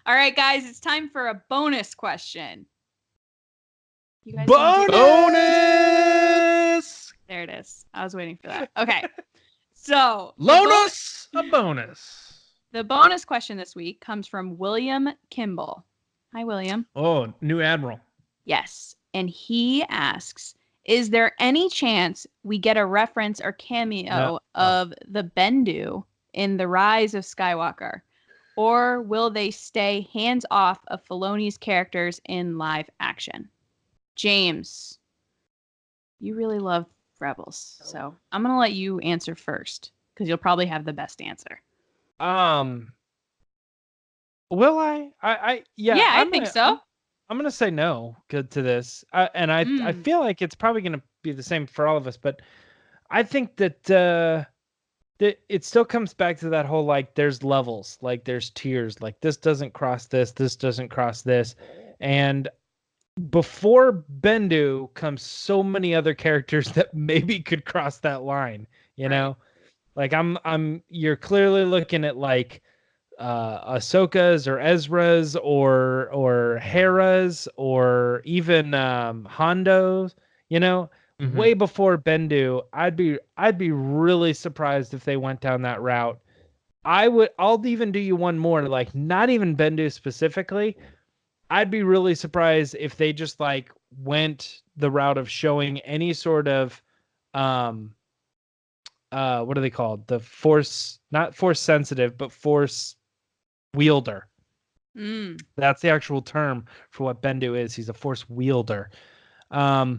All right, guys, it's time for a bonus question. You guys bonus! There it is. I was waiting for that. Okay. So, loan us a bonus. The bonus question this week comes from William Kimball. Hi, William. Oh, new admiral. Yes. And he asks, is there any chance we get a reference or cameo of the Bendu in The Rise of Skywalker? Or will they stay hands off of Filoni's characters in live action? James, you really love Rebels, so I'm going to let you answer first because you'll probably have the best answer. Will I? I think so. I'm gonna say no to this, and I feel like it's probably gonna be the same for all of us. But I think that it still comes back to that whole like there's levels, like there's tiers, like this doesn't cross this doesn't cross this, and before Bendu comes so many other characters that maybe could cross that line. You know, like you're clearly looking at like Ahsoka's or Ezra's or Hera's or even Hondo's, you know, way before Bendu. I'd be really surprised if they went down that route. I'll even do you one more, like not even Bendu specifically. I'd be really surprised if they just like went the route of showing any sort of what are they called? The force, not force sensitive, but force wielder. That's the actual term for what Bendu is. He's a force wielder. So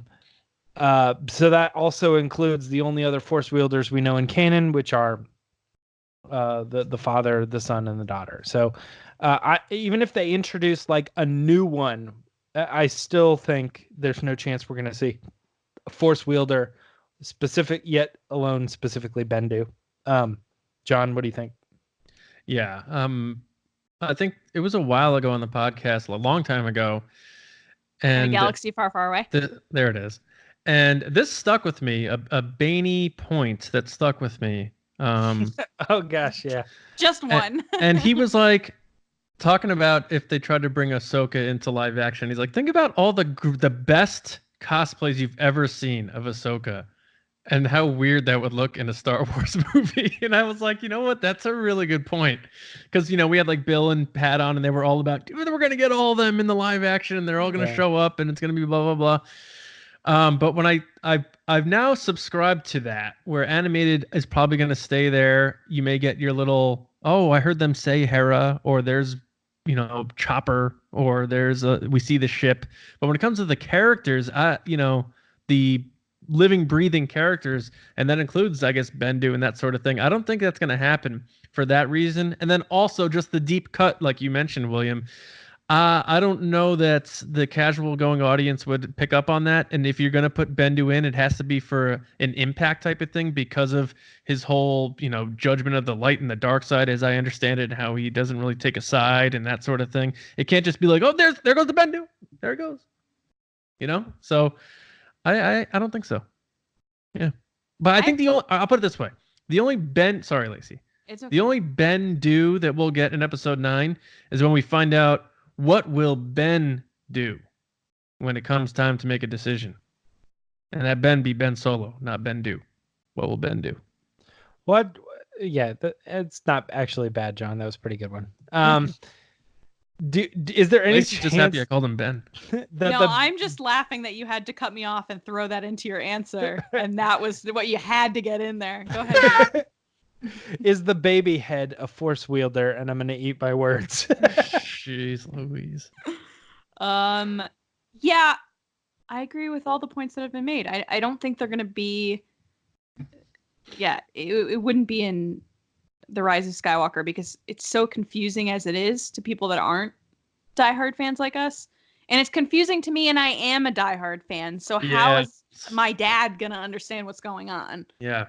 that also includes the only other force wielders we know in canon, which are the father, the son, and the daughter. So even if they introduce like a new one, I still think there's no chance we're going to see a force wielder specifically Bendu. John, what do you think? Yeah. I think it was a while ago on the podcast, a long time ago. And in a galaxy far, far away. There it is. And this stuck with me, a Baney point that stuck with me. Oh, gosh, yeah. Just one. And he was like, talking about if they tried to bring Ahsoka into live action. He's like, think about all the best cosplays you've ever seen of Ahsoka. And how weird that would look in a Star Wars movie. And I was like, you know what? That's a really good point. Because, you know, we had like Bill and Pat on and they were all about, dude, we're going to get all of them in the live action and they're all going to show up and it's going to be blah, blah, blah. But when I've now subscribed to that, where animated is probably going to stay there. You may get your little, oh, I heard them say Hera, or there's, you know, Chopper, or we see the ship. But when it comes to the characters, you know, the living, breathing characters, and that includes, I guess, Bendu and that sort of thing. I don't think that's going to happen for that reason. And then also just the deep cut, like you mentioned, William. I don't know that the casual going audience would pick up on that. And if you're going to put Bendu in, it has to be for an impact type of thing because of his whole, you know, judgment of the light and the dark side, as I understand it, and how he doesn't really take a side and that sort of thing. It can't just be like, oh, there goes the Bendu. There it goes. You know? So I don't think so. Yeah. But I think I'll put it this way. Sorry, Lacey. It's okay. The only Bendu that we'll get in episode 9 is when we find out what will Ben do when it comes time to make a decision. And that Ben be Ben Solo, not Bendu. What will Ben do? What? Yeah, it's not actually bad, John. That was a pretty good one. Is there any chance? Just happy I called him Ben. I'm just laughing that you had to cut me off and throw that into your answer, and that was what you had to get in there. Go ahead. Is the baby head a force wielder? And I'm going to eat my words. Jeez Louise. Yeah, I agree with all the points that have been made. I don't think they're going to be. Yeah, it wouldn't be in The Rise of Skywalker because it's so confusing as it is to people that aren't diehard fans like us. And it's confusing to me, and I am a diehard fan. So how is my dad going to understand what's going on? Yeah.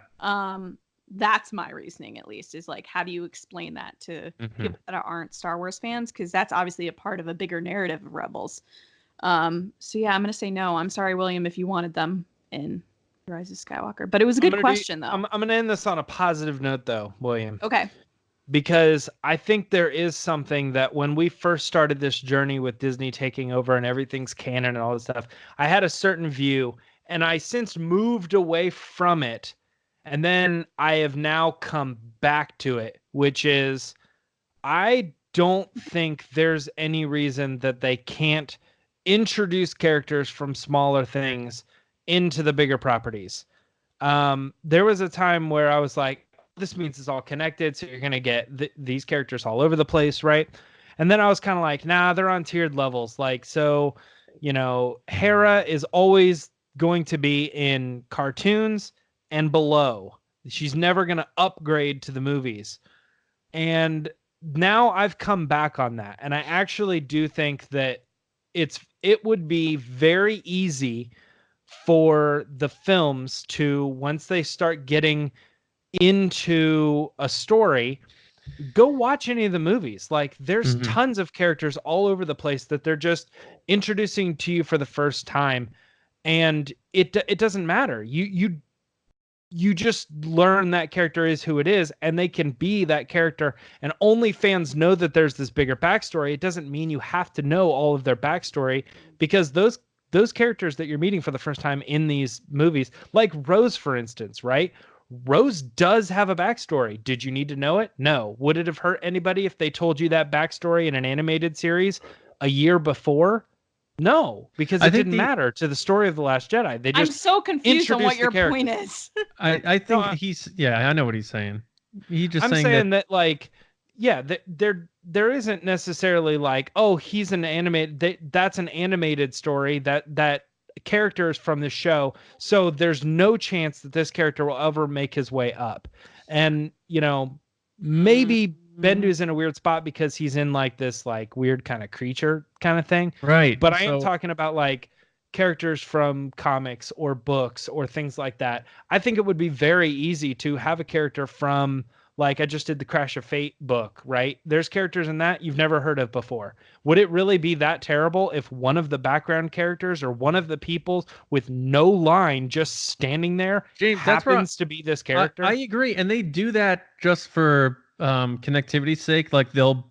That's my reasoning, at least, is like, how do you explain that to people that aren't Star Wars fans? Because that's obviously a part of a bigger narrative of Rebels. So yeah, I'm going to say no. I'm sorry, William, if you wanted them in Rise of Skywalker. But it was a good question, though. I'm going to end this on a positive note, though, William. Okay. because I think there is something that when we first started this journey with Disney taking over and everything's canon and all this stuff, I had a certain view, and I since moved away from it. And then I have now come back to it, which is I don't think there's any reason that they can't introduce characters from smaller things into the bigger properties. There was a time where I was like, this means it's all connected, so you're going to get these characters all over the place, right? And then I was kind of like, nah, they're on tiered levels. Like, so, Hera is always going to be in cartoons and below. She's never going to upgrade to the movies. And now I've come back on that. And I actually do think that it would be very easy for the films to, once they start getting into a story, go watch any of the movies. Like, there's tons of characters all over the place that they're just introducing to you for the first time, and it doesn't matter. You just learn that character is who it is, and they can be that character, and only fans know that there's this bigger backstory. It doesn't mean you have to know all of their backstory, because those characters that you're meeting for the first time in these movies, like Rose, for instance, right? Rose does have a backstory. Did you need to know it? No. Would it have hurt anybody if they told you that backstory in an animated series a year before? No, because it didn't matter to the story of The Last Jedi. They just I'm so confused on what your point is. I think I know what he's saying. I'm saying that like, yeah, there isn't necessarily like, oh, he's an animated, that's an animated story that characters from the show, so there's no chance that this character will ever make his way up. And maybe Bendu's in a weird spot because he's in like this like weird kind of creature kind of thing, right? But I am talking about like characters from comics or books or things like that. I think it would be very easy to have a character from, like, I just did the Crash of Fate book, right? There's characters in that you've never heard of before. Would it really be that terrible if one of the background characters or one of the people with no line just standing there happens to be this character? I agree. And they do that just for connectivity's sake. Like, they'll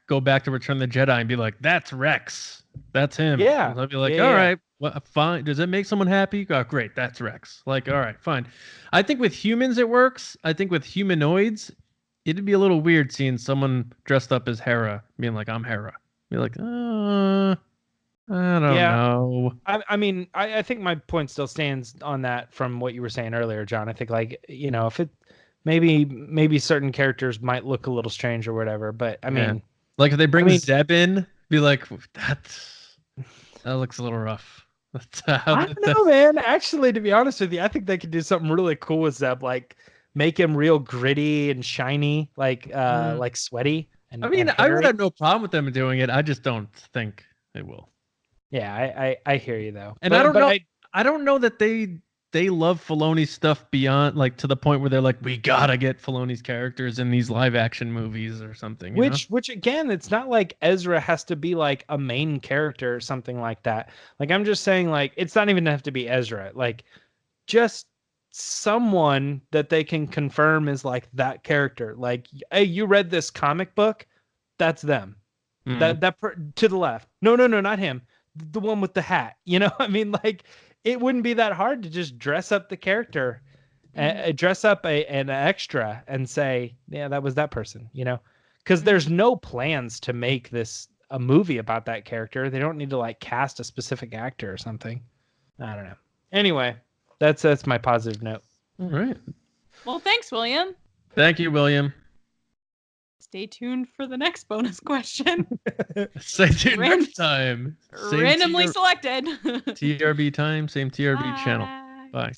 go back to Return of the Jedi and be like, that's Rex. That's him. Yeah. And they'll be like, all right, well, fine. Does it make someone happy? Oh, great. That's Rex. Like, all right, fine. I think with humans it works. I think with humanoids, it'd be a little weird seeing someone dressed up as Hera, being like, I'm Hera. Be like, I don't know. I mean, I think my point still stands on that from what you were saying earlier, John. I think, like, if it maybe certain characters might look a little strange or whatever, but I mean, like if they bring Zeb in, be like, that looks a little rough. I don't know, man. Actually, to be honest with you, I think they could do something really cool with Zeb, like make him real gritty and shiny, like sweaty. And, I would have no problem with them doing it. I just don't think they will. Yeah, I hear you though. And I don't know that they love Filoni's stuff beyond, like, to the point where they're like, we gotta get Filoni's characters in these live action movies or something. Which again, it's not like Ezra has to be like a main character or something like that. Like, I'm just saying, like, it's not even have to be Ezra. Like, just someone that they can confirm is like that character. Like, hey, you read this comic book? That's them. Mm-hmm. To the left. No, not him. The one with the hat. I mean, like, it wouldn't be that hard to just dress up the character, dress up an extra and say, yeah, that was that person, because there's no plans to make this a movie about that character. They don't need to like cast a specific actor or something. I don't know. Anyway, that's my positive note. All right. Well, thanks, William. Thank you, William. Stay tuned for the next bonus question. Stay tuned next time. Randomly selected. TRB time, same TRB channel. Bye.